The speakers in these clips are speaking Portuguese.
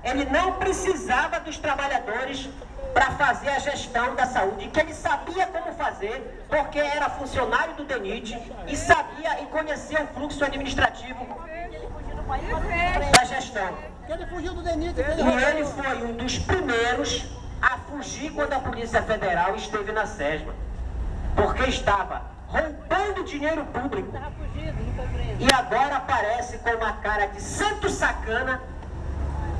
ele não precisava dos trabalhadores para fazer a gestão da saúde, que ele sabia como fazer, porque era funcionário do DENIT e sabia e conhecia o fluxo administrativo da gestão. Ele fugiu do DENIT. E ele foi um dos primeiros a fugir quando a Polícia Federal esteve na SESMA, porque estava roubando dinheiro público. E agora aparece com uma cara de santo sacana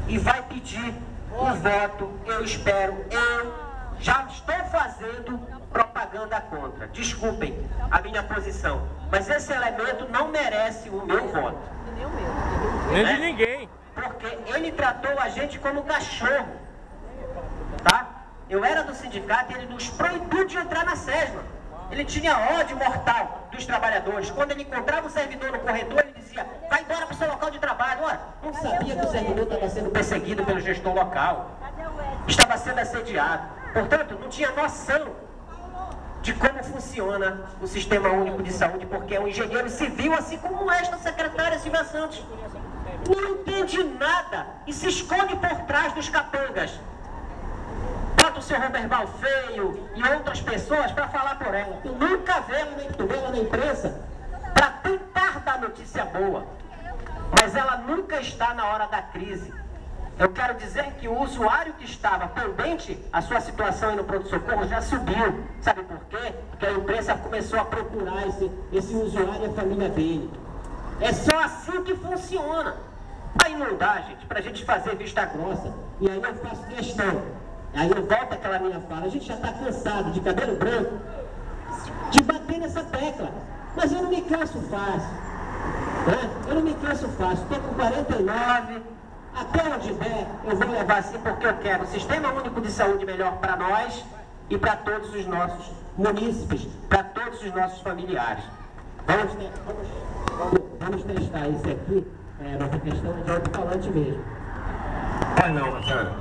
e vai pedir o voto. Eu espero, eu já estou fazendo propaganda contra. Desculpem a minha posição, mas esse elemento não merece o meu voto. Nem de ninguém. Porque ele tratou a gente como cachorro, tá? Eu era do sindicato e ele nos proibiu de entrar na SESMA. Ele tinha ódio mortal dos trabalhadores. Quando ele encontrava o servidor no corredor, ele dizia: vai embora para o seu local de trabalho. Olha, não sabia que o servidor estava sendo perseguido pelo gestor local, estava sendo assediado. Portanto, não tinha noção de como funciona o Sistema Único de Saúde, porque é um engenheiro civil, assim como esta secretária Silvia Santos. Não entende nada e se esconde por trás dos capangas. Bota o seu Roberbal feio e outras pessoas para falar por ela. Tu nunca vê ela na imprensa para tentar dar notícia boa. Mas ela nunca está na hora da crise. Eu quero dizer que o usuário que estava pendente, a sua situação aí no pronto-socorro já subiu. Sabe por quê? Porque a imprensa começou a procurar esse usuário e a família dele. É só assim que funciona. Aí não dá, gente, pra gente fazer vista grossa. E aí eu faço questão. Aí eu volto àquela minha fala. A gente já tá cansado de cabelo branco de bater nessa tecla. Mas eu não me canso fácil. Né? Eu não me canso fácil. Estou com 49. Até onde der, eu vou levar assim porque eu quero o Sistema Único de Saúde melhor para nós e para todos os nossos munícipes, para todos os nossos familiares. Vamos testar isso aqui. Nossa questão é de alto-falante mesmo. Não, Marcelo.